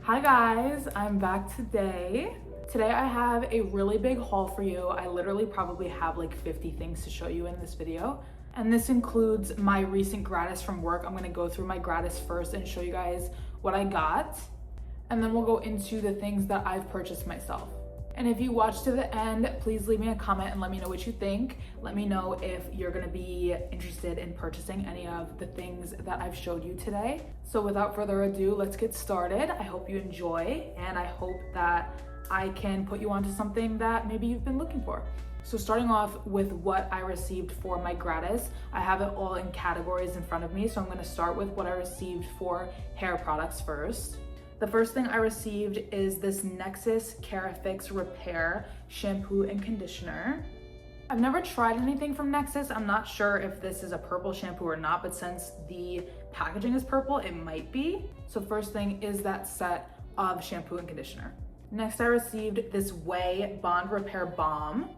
Hi guys, I'm back today. Today I have a really big haul for you. I literally probably have like 50 things to show you in this video. And this includes my recent gratis from work. I'm gonna go through my gratis first and show you guys what I got. And then we'll go into the things that I've purchased myself. And if you watch to the end, please leave me a comment and let me know what you think. Let me know if you're gonna be interested in purchasing any of the things that I've showed you today. So without further ado, let's get started. I hope you enjoy, and I hope that I can put you onto something that maybe you've been looking for. So starting off with what I received for my gratis, I have it all in categories in front of me. So I'm gonna start with what I received for hair products first. The first thing I received is this Nexus Carafix Repair shampoo and conditioner. I've never tried anything from Nexus. I'm not sure if this is a purple shampoo or not, but since the packaging is purple, it might be. So first thing is that set of shampoo and conditioner. Next, I received this Way Bond Repair Balm.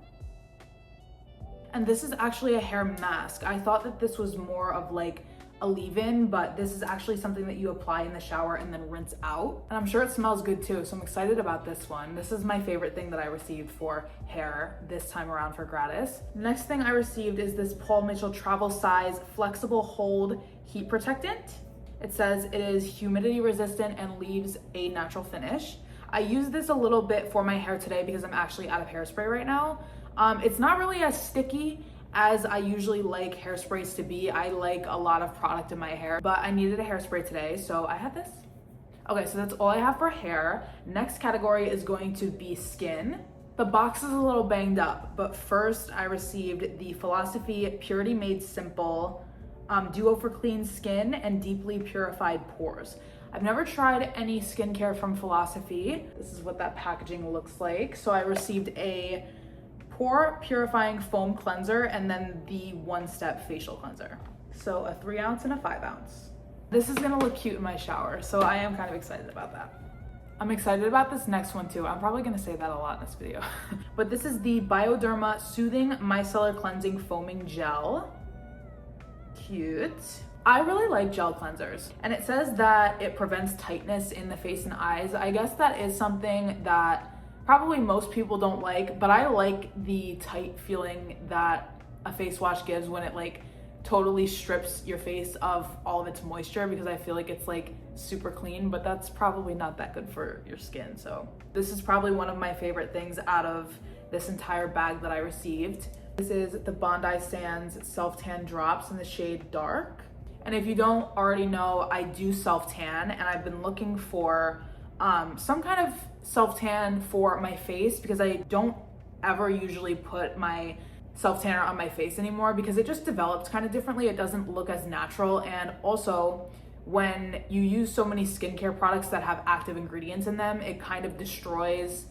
And this is actually a hair mask. I thought that this was more of like a leave-in, but this is actually something that you apply in the shower and then rinse out. And I'm sure it smells good too, so I'm excited about this one. This is my favorite thing that I received for hair this time around for gratis. Next thing I received is this Paul Mitchell Travel Size Flexible Hold Heat Protectant. It says it is humidity resistant and leaves a natural finish. I used this a little bit for my hair today because I'm actually out of hairspray right now. It's not really as sticky as I usually like hairsprays to be. I like a lot of product in my hair, but I needed a hairspray today, so I had this. Okay, so that's all I have for hair. Next category is going to be skin. The box is a little banged up, but first I received the Philosophy Purity Made Simple Duo for Clean Skin and Deeply Purified Pores. I've never tried any skincare from Philosophy. This is what that packaging looks like. So I received a pore purifying foam cleanser and then the one-step facial cleanser. So a 3 ounce and a 5 ounce. This is gonna look cute in my shower, so I am kind of excited about that. I'm excited about this next one too. I'm probably gonna say that a lot in this video. But this is the Bioderma Soothing Micellar Cleansing Foaming Gel. Cute. I really like gel cleansers, and it says that it prevents tightness in the face and eyes. I guess that is something that probably most people don't like, but I like the tight feeling that a face wash gives when it like totally strips your face of all of its moisture, because I feel like it's like super clean, but that's probably not that good for your skin. So this is probably one of my favorite things out of this entire bag that I received. This is the Bondi Sands Self Tan Drops in the shade Dark. And if you don't already know, I do self tan, and I've been looking for some kind of self tan for my face, because I don't ever usually put my self tanner on my face anymore because it just develops kind of differently. It doesn't look as natural, and also when you use so many skincare products that have active ingredients in them, it kind of destroys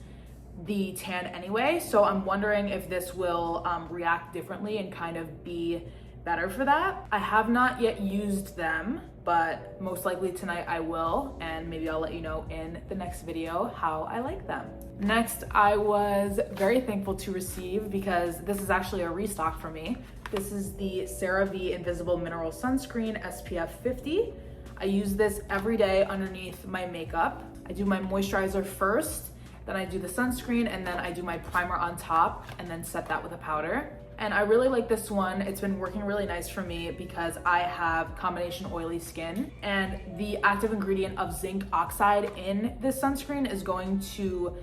the tan anyway. So I'm wondering if this will react differently and kind of be better for that. I have not yet used them, but most likely tonight I will, and maybe I'll let you know in the next video how I like them. Next, I was very thankful to receive, because this is actually a restock for me. This is the CeraVe Invisible Mineral Sunscreen SPF 50. I use this every day underneath my makeup. I do my moisturizer first, then I do the sunscreen, and then I do my primer on top, and then set that with a powder. And I really like this one. It's been working really nice for me because I have combination oily skin, and the active ingredient of zinc oxide in this sunscreen is going to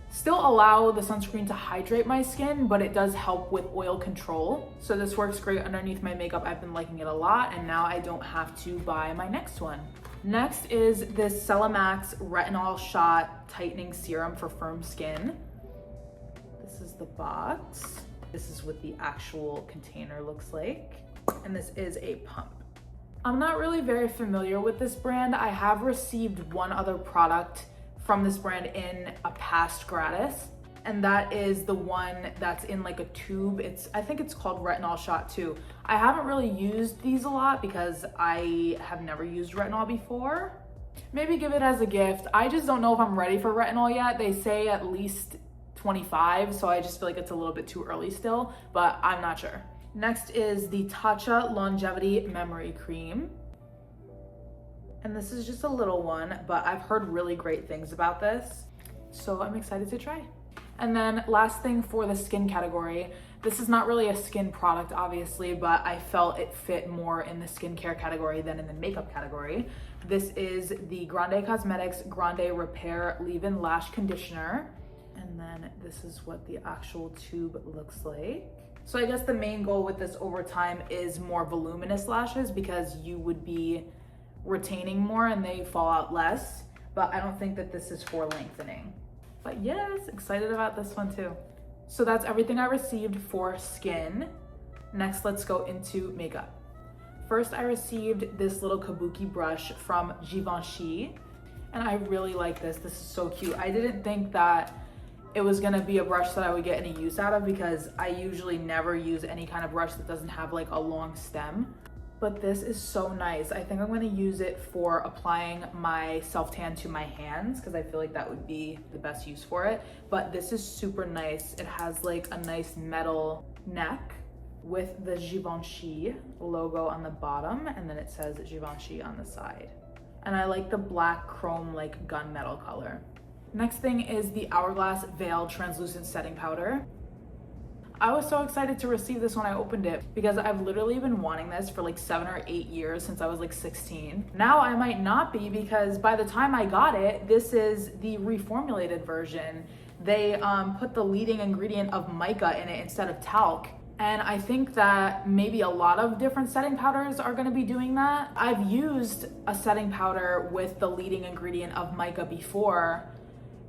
still allow the sunscreen to hydrate my skin, but it does help with oil control. So this works great underneath my makeup. I've been liking it a lot, and now I don't have to buy my next one. Next is this Celamax Retinol Shot Tightening Serum for firm skin. This is the box. This is what the actual container looks like, and this is a pump. I'm not really very familiar with this brand. I have received one other product from this brand in a past gratis, and that is the one that's in like a tube. I think it's called Retinol Shot 2. I haven't really used these a lot because I have never used retinol before. Maybe give it as a gift. I just don't know if I'm ready for retinol yet. They say at least 25, so I just feel like it's a little bit too early still, but I'm not sure. Next is the Tatcha Longevity Memory Cream. And this is just a little one, but I've heard really great things about this, so I'm excited to try. And then last thing for the skin category, this is not really a skin product obviously, but I felt it fit more in the skincare category than in the makeup category. This is the Grande Cosmetics Grande Repair Leave-In Lash Conditioner. And then this is what the actual tube looks like. So I guess the main goal with this over time is more voluminous lashes because you would be retaining more and they fall out less, but I don't think that this is for lengthening. But yes, excited about this one too. So that's everything I received for skin. Next, let's go into makeup. First, I received this little kabuki brush from Givenchy, and I really like this. This is so cute. I didn't think that it was gonna be a brush that I would get any use out of because I usually never use any kind of brush that doesn't have like a long stem. But this is so nice. I think I'm gonna use it for applying my self-tan to my hands because I feel like that would be the best use for it. But this is super nice. It has like a nice metal neck with the Givenchy logo on the bottom, and then it says Givenchy on the side. And I like the black chrome like gunmetal color. Next thing is the Hourglass Veil Translucent Setting Powder. I was so excited to receive this when I opened it because I've literally been wanting this for like 7 or 8 years since I was like 16. Now I might not be because by the time I got it, this is the reformulated version. They put the leading ingredient of mica in it instead of talc. And I think that maybe a lot of different setting powders are gonna be doing that. I've used a setting powder with the leading ingredient of mica before.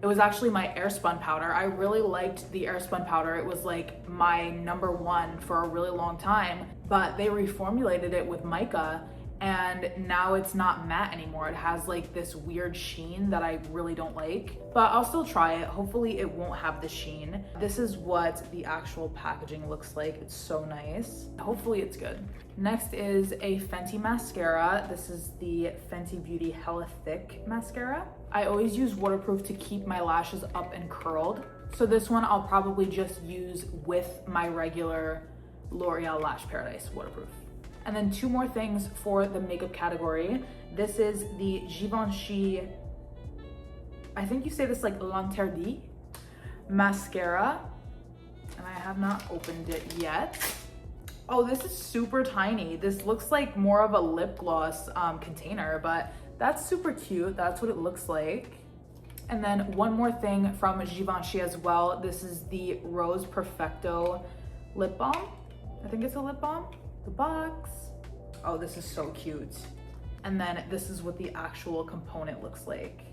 It was actually my Airspun powder. I really liked the Airspun powder. It was like my #1 for a really long time, but they reformulated it with mica and now it's not matte anymore. It has like this weird sheen that I really don't like, but I'll still try it. Hopefully it won't have the sheen. This is what the actual packaging looks like. It's so nice. Hopefully it's good. Next is a Fenty mascara. This is the Fenty Beauty Hella Thick mascara. I always use waterproof to keep my lashes up and curled. So this one I'll probably just use with my regular L'Oreal Lash Paradise waterproof. And then 2 more things for the makeup category. This is the Givenchy, I think you say this like L'Interdit mascara, and I have not opened it yet. Oh, this is super tiny. This looks like more of a lip gloss container, but that's super cute. That's what it looks like. And then 1 more thing from Givenchy as well. This is the Rose Perfecto lip balm. I think it's a lip balm. The box. Oh, this is so cute. And then this is what the actual component looks like.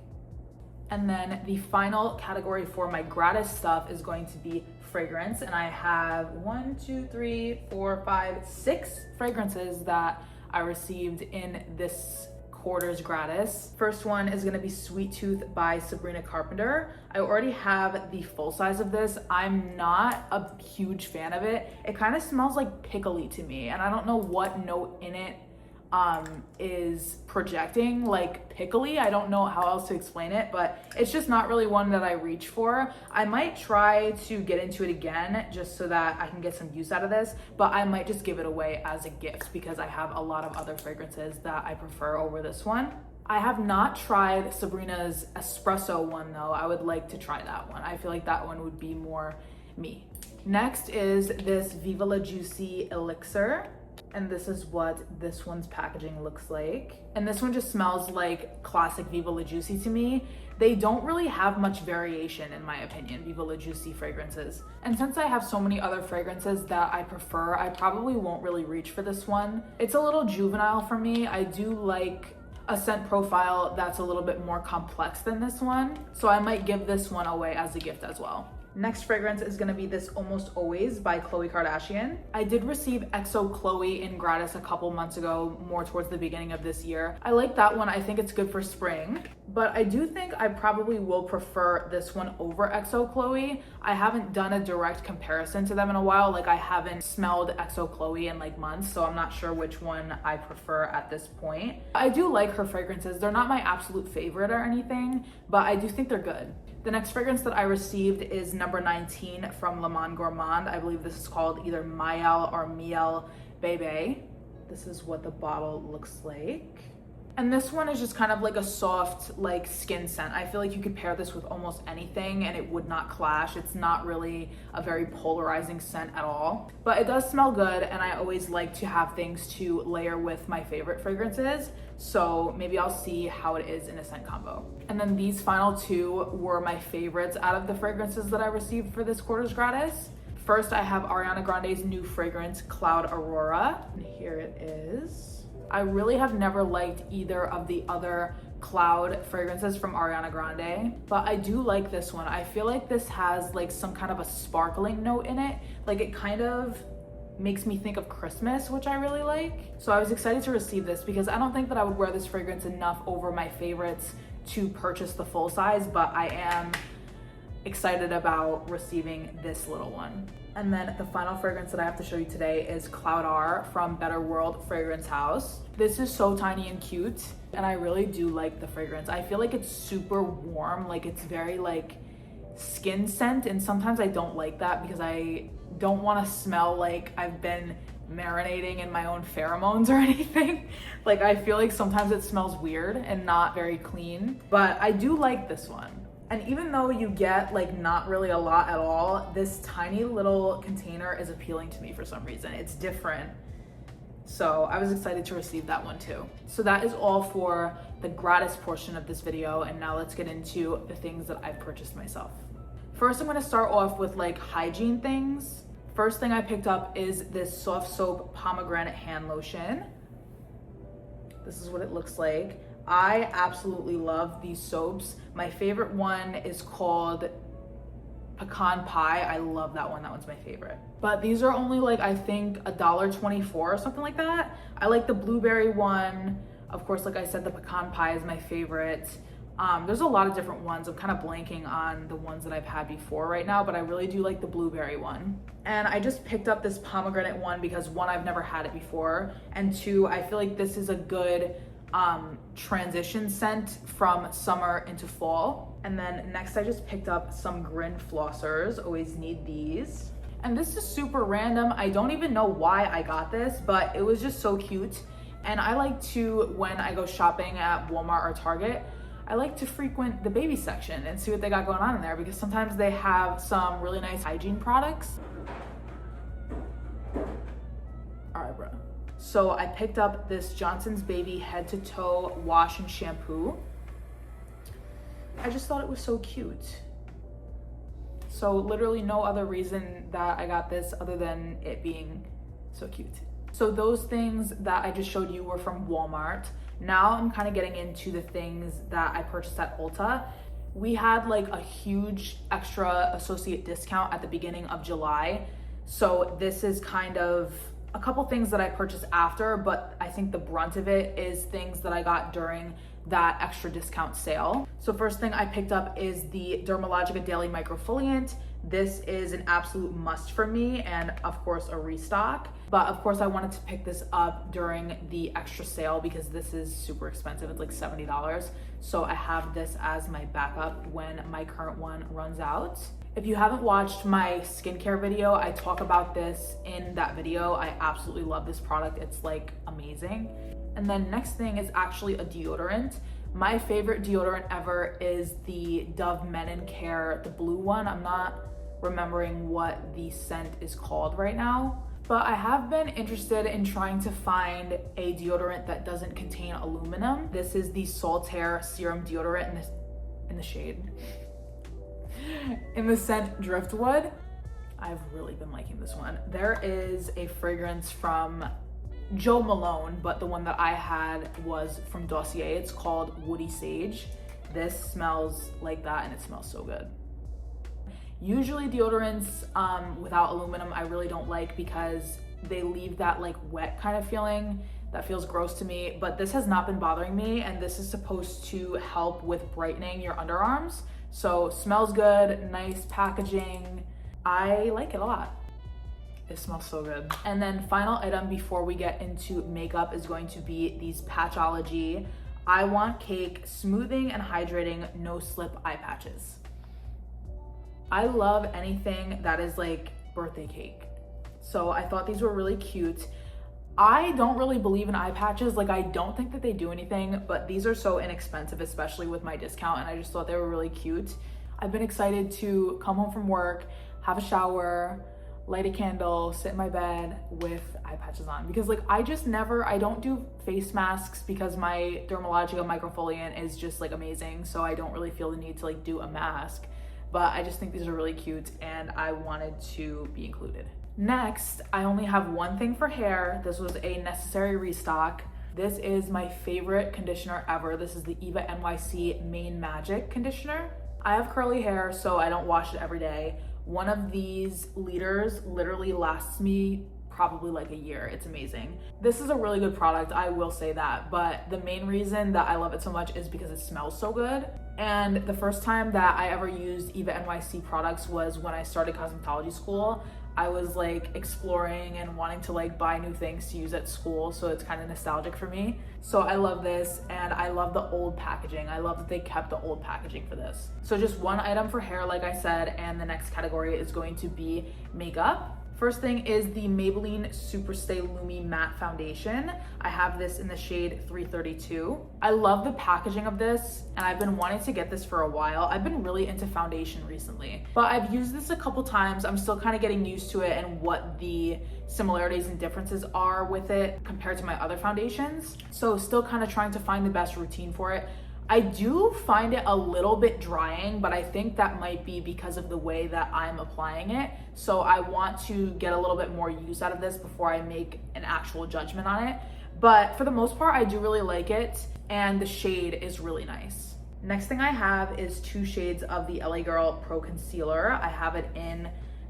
And then the final category for my gratis stuff is going to be fragrance. And I have 1, 2, 3, 4, 5, 6 fragrances that I received in this quarter's gratis. First one is gonna be Sweet Tooth by Sabrina Carpenter. I already have the full size of this. I'm not a huge fan of it. It kind of smells like pickly to me, and I don't know what note in it is projecting like pickly. I don't know how else to explain it, but it's just not really one that I reach for. I might try to get into it again just so that I can get some use out of this, but I might just give it away as a gift because I have a lot of other fragrances that I prefer over this one. I have not tried Sabrina's espresso one though. I would like to try that one. I feel like that one would be more me. Next is this Viva La Juicy Elixir. And this is what this one's packaging looks like. And this one just smells like classic Viva La Juicy to me. They don't really have much variation in my opinion, Viva La Juicy fragrances. And since I have so many other fragrances that I prefer, I probably won't really reach for this one. It's a little juvenile for me. I do like a scent profile that's a little bit more complex than this one. So I might give this one away as a gift as well. Next fragrance is gonna be this Almost Always by Khloe Kardashian. I did receive XO Khloe in gratis a couple months ago, more towards the beginning of this year. I like that one. I think it's good for spring, but I do think I probably will prefer this one over XO Khloe. I haven't done a direct comparison to them in a while. Like I haven't smelled XO Khloe in like months, so I'm not sure which one I prefer at this point. I do like her fragrances. They're not my absolute favorite or anything, but I do think they're good. The next fragrance that I received is number 19 from Le Monde Gourmand. I believe this is called either Miel or Miel Bebe. This is what the bottle looks like. And this one is just kind of like a soft like skin scent. I feel like you could pair this with almost anything and it would not clash. It's not really a very polarizing scent at all, but it does smell good, and I always like to have things to layer with my favorite fragrances. So maybe I'll see how it is in a scent combo. And then these final two were my favorites out of the fragrances that I received for this quarter's gratis. First, I have Ariana Grande's new fragrance, Cloud Aurora. And here it is. I really have never liked either of the other cloud fragrances from Ariana Grande, but I do like this one. I feel like this has like some kind of a sparkling note in it. Like it kind of makes me think of Christmas, which I really like. So I was excited to receive this because I don't think that I would wear this fragrance enough over my favorites to purchase the full size, but I am excited about receiving this little one. And then the final fragrance that I have to show you today is Cloud R from Better World Fragrance House. This is so tiny and cute, and I really do like the fragrance. I feel like it's super warm, like it's very like skin scent, and sometimes I don't like that because I don't want to smell like I've been marinating in my own pheromones or anything. Like I feel like sometimes it smells weird and not very clean, but I do like this one. And even though you get like not really a lot at all, this tiny little container is appealing to me for some reason. It's different. So I was excited to receive that one too. So that is all for the gratis portion of this video. And now let's get into the things that I've purchased myself. First, I'm gonna start off with like hygiene things. First thing I picked up is this soft soap pomegranate hand lotion. This is what it looks like. I absolutely love these soaps. My favorite one is called Pecan Pie. I love that one. That one's my favorite. But these are only like, I think $1.24 or something like that. I like the blueberry one. Of course, like I said, the Pecan Pie is my favorite. There's a lot of different ones. I'm kind of blanking on the ones that I've had before right now, but I really do like the blueberry one. And I just picked up this pomegranate one because one, I've never had it before, and two, I feel like this is a good transition scent from summer into fall. And then next I just picked up some Grin flossers. Always need these. And this is super random. I don't even know why I got this, but it was just so cute. And I like to, when I go shopping at Walmart or Target, I like to frequent the baby section and see what they got going on in there, because sometimes they have some really nice hygiene products. All right, bro. So I picked up this Johnson's Baby head to toe wash and shampoo. I just thought it was so cute. So literally no other reason that I got this other than it being so cute. So those things that I just showed you were from Walmart. Now I'm kind of getting into the things that I purchased at Ulta. We had like a huge extra associate discount at the beginning of July. So this is kind of a couple things that I purchased after, but I think the brunt of it is things that I got during that extra discount sale. So first thing I picked up is the Dermalogica Daily Microfoliant. This is an absolute must for me, and of course a restock. But of course I wanted to pick this up during the extra sale because this is super expensive. It's like $70. So I have this as my backup when my current one runs out. If you haven't watched my skincare video, I talk about this in that video. I absolutely love this product. It's like amazing. And then next thing is actually a deodorant. My favorite deodorant ever is the Dove Men & Care, the blue one. I'm not remembering what the scent is called right now, but I have been interested in trying to find a deodorant that doesn't contain aluminum. This is the Saltaire Serum Deodorant in the shade. In the scent Driftwood. I've really been liking this one. There is a fragrance from Joe Malone, but the one that I had was from Dossier. It's called Woody Sage. This smells like that and it smells so good. Usually deodorants without aluminum I really don't like because they leave that like wet kind of feeling that feels gross to me, but this has not been bothering me, and this is supposed to help with brightening your underarms. So smells good, nice packaging. I like it a lot. It smells so good. And then final item before we get into makeup is going to be these Patchology I Want Cake Smoothing and Hydrating No Slip Eye Patches. I love anything that is like birthday cake. So I thought these were really cute. I don't really believe in eye patches. Like, I don't think that they do anything, but these are so inexpensive, especially with my discount, and I just thought they were really cute. I've been excited to come home from work, have a shower, light a candle, sit in my bed with eye patches on, because like I don't do face masks because my Dermalogica microfoliant is just like amazing, so I don't really feel the need to like do a mask, but I just think these are really cute and I wanted to be included. Next, I only have one thing for hair. This was a necessary restock. This is my favorite conditioner ever. This is the Eva NYC Main Magic conditioner. I have curly hair, so I don't wash it every day. One of these liters literally lasts me probably like a year. It's amazing. This is a really good product, I will say that, but the main reason that I love it so much is because it smells so good. And the first time that I ever used Eva NYC products was when I started cosmetology school. I was like exploring and wanting to like buy new things to use at school, so it's kind of nostalgic for me. So I love this, and I love the old packaging. I love that they kept the old packaging for this. So just one item for hair, like I said, and the next category is going to be makeup. First thing is the Maybelline Superstay Lumi Matte Foundation. I have this in the shade 332. I love the packaging of this, and I've been wanting to get this for a while. I've been really into foundation recently, but I've used this a couple times. I'm still kind of getting used to it and what the similarities and differences are with it compared to my other foundations. So still kind of trying to find the best routine for it. I do find it a little bit drying, but I think that might be because of the way that I'm applying it. So I want to get a little bit more use out of this before I make an actual judgment on it. But for the most part, I do really like it, and the shade is really nice. Next thing I have is 2 shades of the LA Girl Pro Concealer. I have it in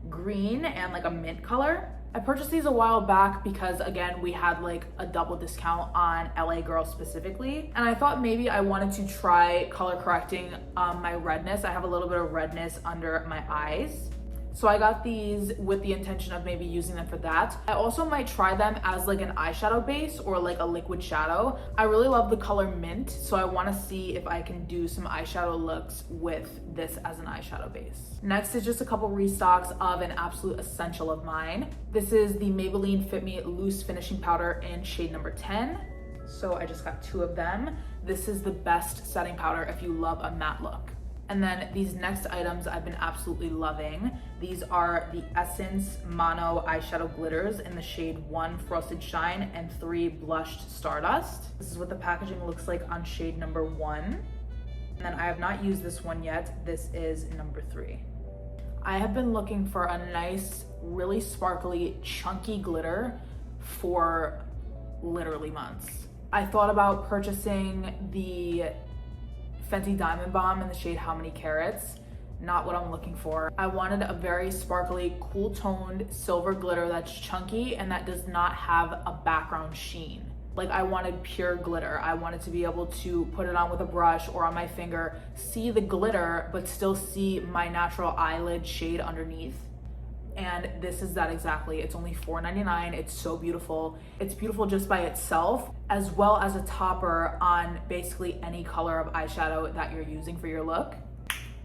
green and like a mint color. I purchased these a while back because, again, we had like a double discount on LA Girl specifically, and I thought maybe I wanted to try color correcting my redness. I have a little bit of redness under my eyes, so I got these with the intention of maybe using them for that. I also might try them as like an eyeshadow base or like a liquid shadow. I really love the color mint, so I want to see if I can do some eyeshadow looks with this as an eyeshadow base. Next is just a couple restocks of an absolute essential of mine. This is the Maybelline Fit Me Loose Finishing Powder in shade number 10. So I just got 2 of them. This is the best setting powder if you love a matte look. And then these next items I've been absolutely loving. These are the Essence Mono Eyeshadow Glitters in the shade 1 Frosted Shine and 3 Blushed Stardust. This is what the packaging looks like on shade number 1. And then I have not used this one yet. This is number 3. I have been looking for a nice, really sparkly, chunky glitter for literally months. I thought about purchasing the Fenty Diamond Bomb in the shade How Many Carats. Not what I'm looking for. I wanted a very sparkly, cool toned silver glitter that's chunky and that does not have a background sheen. Like, I wanted pure glitter. I wanted to be able to put it on with a brush or on my finger, see the glitter, but still see my natural eyelid shade underneath. And this is that exactly. It's only $4.99. It's so beautiful. It's beautiful just by itself, as well as a topper on basically any color of eyeshadow that you're using for your look.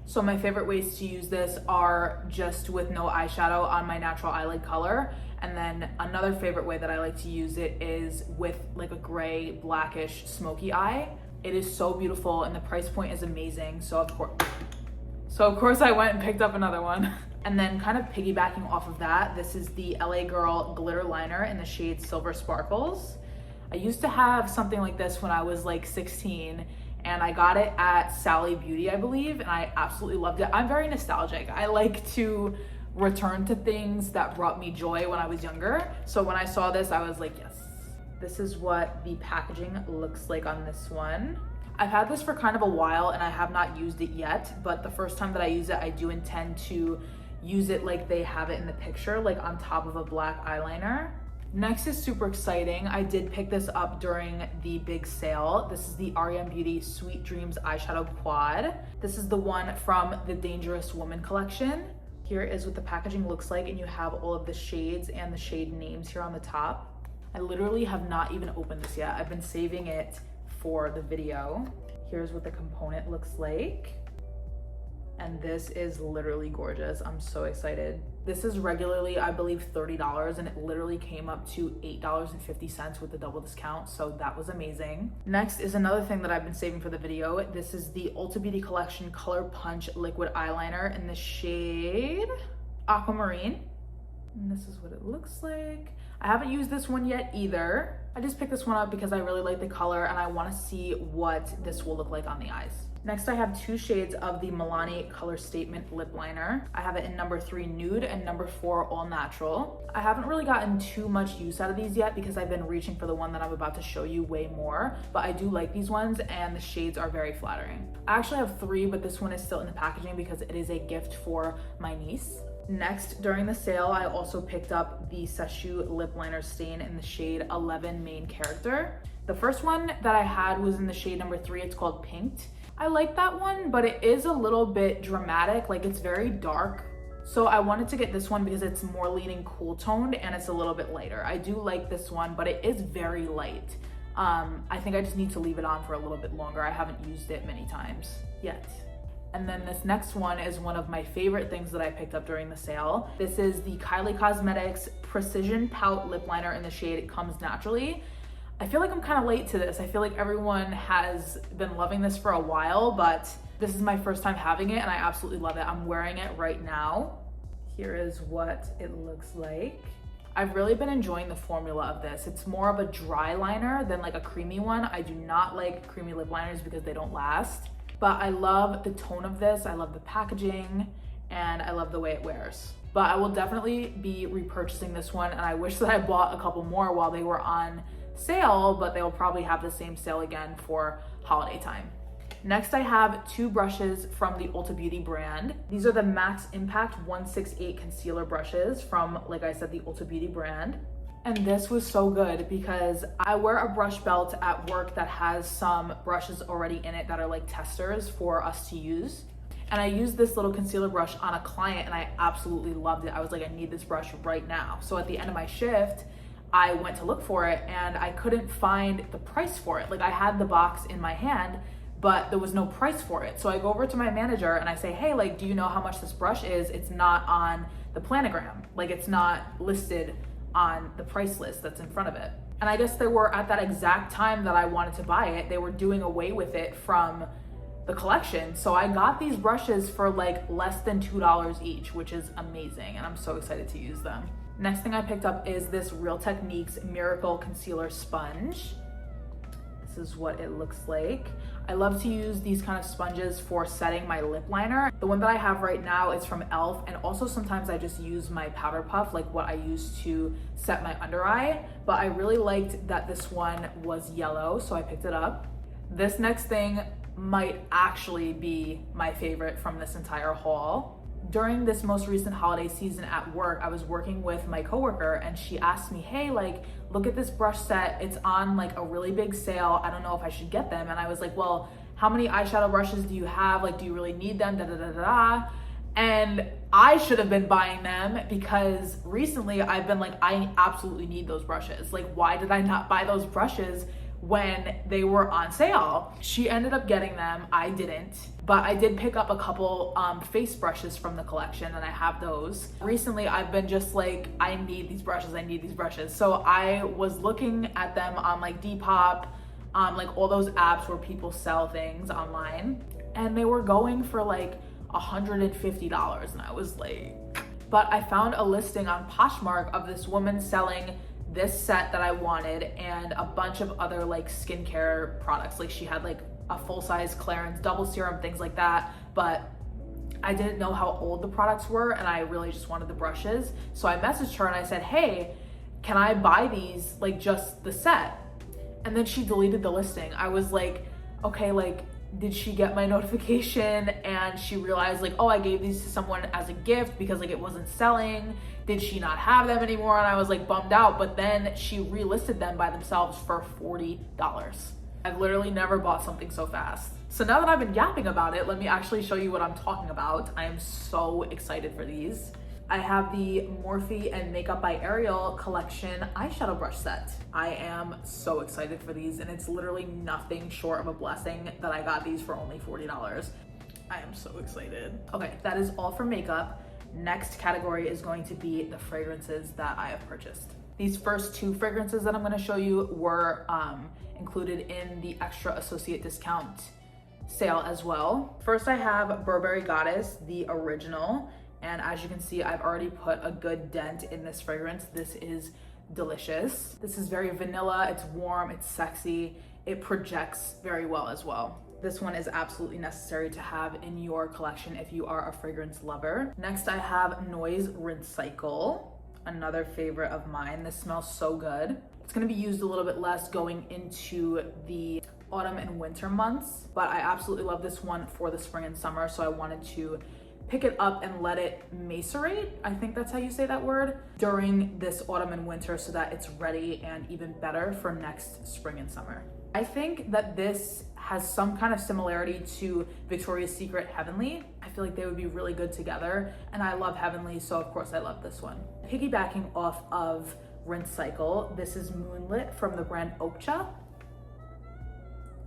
So my favorite ways to use this are just with no eyeshadow on my natural eyelid color. And then another favorite way that I like to use it is with like a gray, blackish, smoky eye. It is so beautiful and the price point is amazing. So of course I went and picked up another one. And then kind of piggybacking off of that, this is the LA Girl Glitter Liner in the shade Silver Sparkles. I used to have something like this when I was like 16, and I got it at Sally Beauty, I believe, and I absolutely loved it. I'm very nostalgic. I like to return to things that brought me joy when I was younger. So when I saw this, I was like, yes. This is what the packaging looks like on this one. I've had this for kind of a while and I have not used it yet, but the first time that I use it, I do intend to use it like they have it in the picture, like on top of a black eyeliner. Next is super exciting. I did pick this up during the big sale. This is the REM Beauty Sweet Dreams Eyeshadow Quad. This is the one from the Dangerous Woman collection. Here is what the packaging looks like, and you have all of the shades and the shade names here on the top. I literally have not even opened this yet. I've been saving it for the video. Here's what the component looks like. And this is literally gorgeous. I'm so excited. This is regularly, I believe, $30, and it literally came up to $8.50 with the double discount, so that was amazing. Next is another thing that I've been saving for the video. This is the Ulta Beauty Collection Color Punch Liquid Eyeliner in the shade Aquamarine. And this is what it looks like. I haven't used this one yet either. I just picked this one up because I really like the color and I want to see what this will look like on the eyes. Next, I have 2 shades of the Milani Color Statement Lip Liner. I have it in number 3 Nude and number 4 All Natural. I haven't really gotten too much use out of these yet because I've been reaching for the one that I'm about to show you way more, but I do like these ones and the shades are very flattering. I actually have 3, but this one is still in the packaging because it is a gift for my niece. Next, during the sale, I also picked up the Seshu Lip Liner Stain in the shade 11 Main Character. The first one that I had was in the shade number 3. It's called Pinked. I like that one, but it is a little bit dramatic, like it's very dark. So I wanted to get this one because it's more leaning cool toned and it's a little bit lighter. I do like this one, but it is very light. I think I just need to leave it on for a little bit longer. I haven't used it many times yet. And then this next one is one of my favorite things that I picked up during the sale. This is the Kylie Cosmetics Precision Pout Lip Liner in the shade It Comes Naturally. I feel like I'm kind of late to this. I feel like everyone has been loving this for a while, but this is my first time having it and I absolutely love it. I'm wearing it right now. Here is what it looks like. I've really been enjoying the formula of this. It's more of a dry liner than like a creamy one. I do not like creamy lip liners because they don't last, but I love the tone of this. I love the packaging and I love the way it wears. But I will definitely be repurchasing this one and I wish that I bought a couple more while they were on sale, but they will probably have the same sale again for holiday time. Next, I have 2 brushes from the Ulta Beauty brand. These are the Max Impact 168 concealer brushes from, like I said, the Ulta Beauty brand. And this was so good because I wear a brush belt at work that has some brushes already in it that are like testers for us to use. And I used this little concealer brush on a client and I absolutely loved it. I was like, I need this brush right now. So at the end of my shift, I went to look for it and I couldn't find the price for it. Like I had the box in my hand, but there was no price for it. So I go over to my manager and I say, hey, like, do you know how much this brush is? It's not on the planogram. Like it's not listed on the price list that's in front of it. And I guess they were at that exact time that I wanted to buy it, they were doing away with it from the collection. So I got these brushes for like less than $2 each, which is amazing. And I'm so excited to use them. Next thing I picked up is this Real Techniques Miracle Concealer Sponge. This is what it looks like. I love to use these kind of sponges for setting my lip liner. The one that I have right now is from e.l.f. and also sometimes I just use my powder puff, like what I use to set my under eye. But I really liked that this one was yellow, so I picked it up. This next thing might actually be my favorite from this entire haul. During this most recent holiday season at work, I was working with my coworker and she asked me, hey, like, look at this brush set. It's on like a really big sale. I don't know if I should get them. And I was like, well, how many eyeshadow brushes do you have? Like, do you really need them? Da, da, da, da, da. And I should have been buying them because recently I've been like, I absolutely need those brushes. Like, why did I not buy those brushes when they were on sale? She ended up getting them, I didn't, but I did pick up a couple face brushes from the collection and I have those. Recently I've been just like, I need these brushes, I need these brushes. So I was looking at them on like Depop, like all those apps where people sell things online, and they were going for like $150 and I was like, but I found a listing on Poshmark of this woman selling this set that I wanted and a bunch of other like skincare products. Like she had like a full-size Clarins double serum, things like that, but I didn't know how old the products were and I really just wanted the brushes. So I messaged her and I said, hey, can I buy these, like just the set? And then she deleted the listing. I was like, okay, like, did she get my notification and she realized like, oh, I gave these to someone as a gift because like it wasn't selling? Did she not have them anymore? And I was like bummed out, but then she relisted them by themselves for $40. I've literally never bought something so fast. So now that I've been yapping about it, let me actually show you what I'm talking about. I am so excited for these. I have the Morphe and Makeup by Ariel collection eyeshadow brush set. I am so excited for these and it's literally nothing short of a blessing that I got these for only $40. I am so excited. Okay, that is all for makeup. Next category is going to be the fragrances that I have purchased. These first two fragrances that I'm going to show you were included in the extra associate discount sale as well. First, I have Burberry Goddess, the original. And as you can see, I've already put a good dent in this fragrance. This is delicious. This is very vanilla, it's warm, it's sexy. It projects very well as well. This one is absolutely necessary to have in your collection if you are a fragrance lover. Next, I have Noise Rinse Cycle. Another favorite of mine. This smells so good. It's gonna be used a little bit less going into the autumn and winter months, but I absolutely love this one for the spring and summer, so I wanted to pick it up and let it macerate, I think that's how you say that word, during this autumn and winter so that it's ready and even better for next spring and summer. I think that this has some kind of similarity to Victoria's Secret Heavenly. I feel like they would be really good together, and I love Heavenly, so of course I love this one. Piggybacking off of Rinse Cycle, this is Moonlit from the brand Ulta.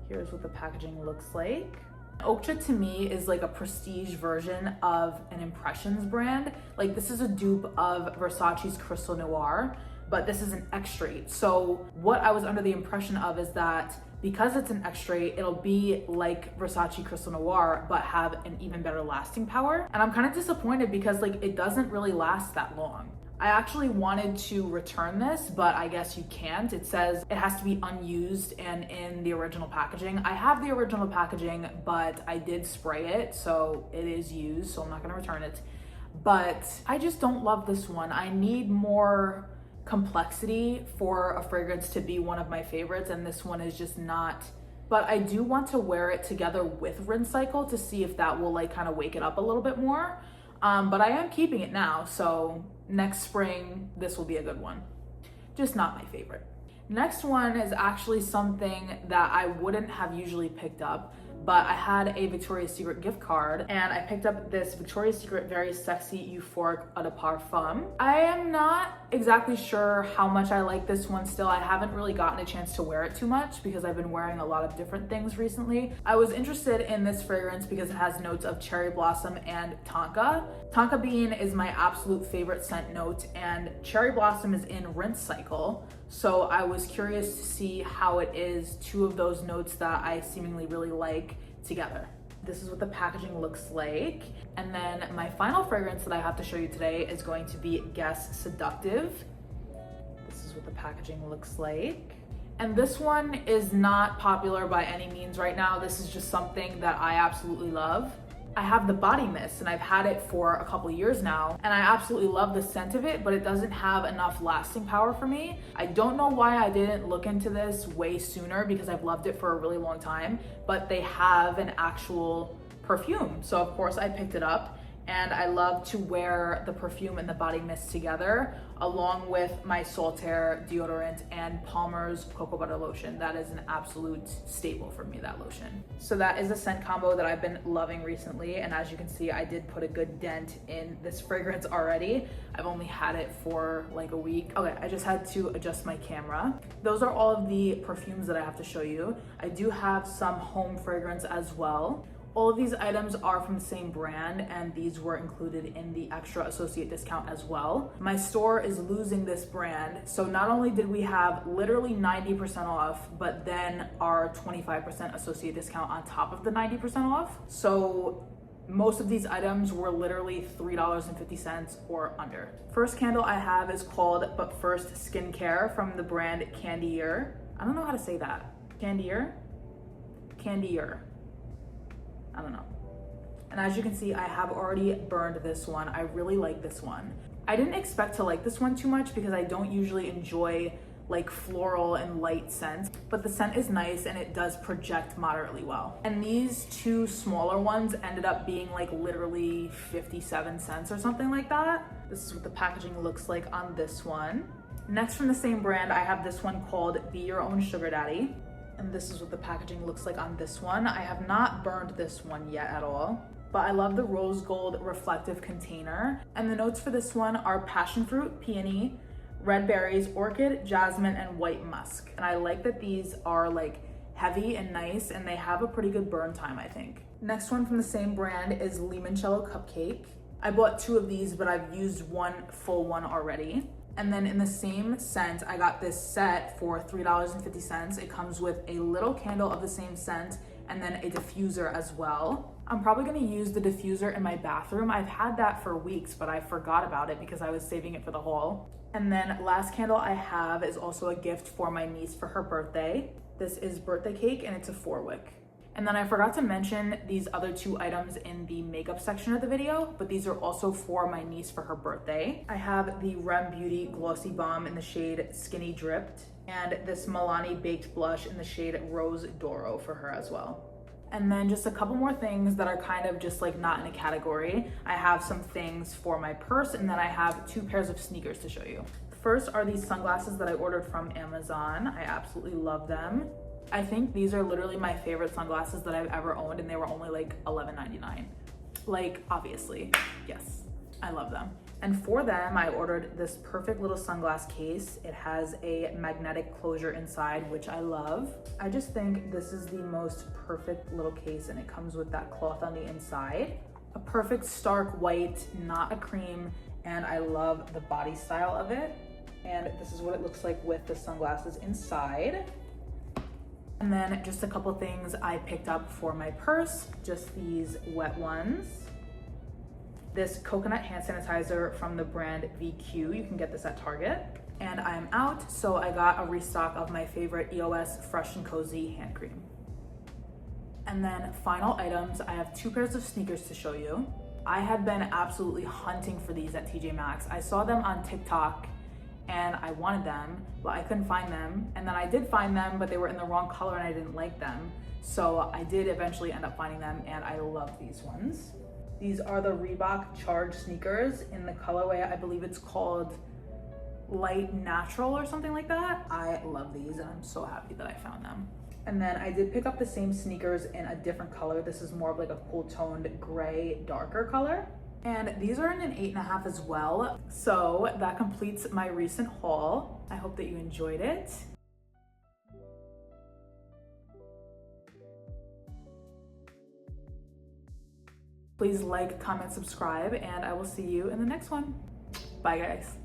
Here's what the packaging looks like. Ulta to me is like a prestige version of an Impressions brand. Like this is a dupe of Versace's Crystal Noir, but this is an extrait. So what I was under the impression of is that because it's an extrait, it'll be like Versace Crystal Noir, but have an even better lasting power. And I'm kind of disappointed because like it doesn't really last that long. I actually wanted to return this, but I guess you can't. It says it has to be unused and in the original packaging. I have the original packaging, but I did spray it, so it is used, so I'm not gonna return it. But I just don't love this one. I need more complexity for a fragrance to be one of my favorites, and this one is just not. But I do want to wear it together with Rinse Cycle to see if that will like kind of wake it up a little bit more. But I am keeping it now, so next spring, this will be a good one. Just not my favorite. Next one is actually something that I wouldn't have usually picked up, but I had a Victoria's Secret gift card and I picked up this Victoria's Secret Very Sexy Euphoric Eau de Parfum. I am not exactly sure how much I like this one still. I haven't really gotten a chance to wear it too much because I've been wearing a lot of different things recently. I was interested in this fragrance because it has notes of cherry blossom and tonka. Tonka bean is my absolute favorite scent note, and cherry blossom is in Rinse Cycle. So I was curious to see how it is two of those notes that I seemingly really like together. This is what the packaging looks like. And then my final fragrance that I have to show you today is going to be Guess Seductive. This is what the packaging looks like. And this one is not popular by any means right now. This is just something that I absolutely love. I have the body mist and I've had it for a couple years now, and I absolutely love the scent of it, but it doesn't have enough lasting power for me. I don't know why I didn't look into this way sooner because I've loved it for a really long time, but they have an actual perfume. So of course I picked it up, and I love to wear the perfume and the body mist together along with my Solitaire deodorant and Palmer's cocoa butter lotion. That is an absolute staple for me, that lotion. So that is a scent combo that I've been loving recently, and as you can see, I did put a good dent in this fragrance already. I've only had it for like a week. Okay, I just had to adjust my camera. Those are all of the perfumes that I have to show you. I do have some home fragrance as well. All of these items are from the same brand, and these were included in the extra associate discount as well. My store is losing this brand, so not only did we have literally 90% off, but then our 25% associate discount on top of the 90% off. So most of these items were literally $3.50 or under. First candle I have is called But First Skincare from the brand Candier. I don't know how to say that. Candier? Candier. I don't know. And as you can see, I have already burned this one. I really like this one. I didn't expect to like this one too much because I don't usually enjoy like floral and light scents, but the scent is nice and it does project moderately well. And these two smaller ones ended up being like literally 57 cents or something like that. This is what the packaging looks like on this one. Next, from the same brand, I have this one called Be Your Own Sugar Daddy. And this is what the packaging looks like on this one. I have not burned this one yet at all, but I love the rose gold reflective container. And the notes for this one are passion fruit, peony, red berries, orchid, jasmine, and white musk. And I like that these are like heavy and nice, and they have a pretty good burn time, I think. Next one from the same brand is Limoncello Cupcake. I bought 2 of these, but I've used one full one already. And then in the same scent, I got this set for $3.50. It comes with a little candle of the same scent and then a diffuser as well. I'm probably gonna use the diffuser in my bathroom. I've had that for weeks, but I forgot about it because I was saving it for the haul. And then last candle I have is also a gift for my niece for her birthday. This is birthday cake and it's a 4-wick. And then I forgot to mention these other 2 items in the makeup section of the video, but these are also for my niece for her birthday. I have the Rem Beauty Glossy Balm in the shade Skinny Dripped, and this Milani Baked Blush in the shade Rose Doro for her as well. And then just a couple more things that are kind of just like not in a category. I have some things for my purse, and then I have 2 pairs of sneakers to show you. First are these sunglasses that I ordered from Amazon. I absolutely love them. I think these are literally my favorite sunglasses that I've ever owned, and they were only like $11.99. Like, obviously, yes, I love them. And for them, I ordered this perfect little sunglass case. It has a magnetic closure inside, which I love. I just think this is the most perfect little case, and it comes with that cloth on the inside. A perfect stark white, not a cream, and I love the body style of it. And this is what it looks like with the sunglasses inside. And then just a couple things I picked up for my purse, just these wet ones. This coconut hand sanitizer from the brand VQ, you can get this at Target. And I'm out, so I got a restock of my favorite EOS Fresh and Cozy hand cream. And then final items, I have 2 pairs of sneakers to show you. I have been absolutely hunting for these at TJ Maxx. I saw them on TikTok and I wanted them, but I couldn't find them. And then I did find them, but they were in the wrong color and I didn't like them. So I did eventually end up finding them, and I love these ones. These are the Reebok Charge sneakers in the colorway, I believe it's called Light Natural or something like that. I love these and I'm so happy that I found them. And then I did pick up the same sneakers in a different color. This is more of like a cool toned gray, darker color. And these are in an 8.5 as well. So that completes my recent haul. I hope that you enjoyed it. Please like, comment, subscribe, and I will see you in the next one. Bye guys.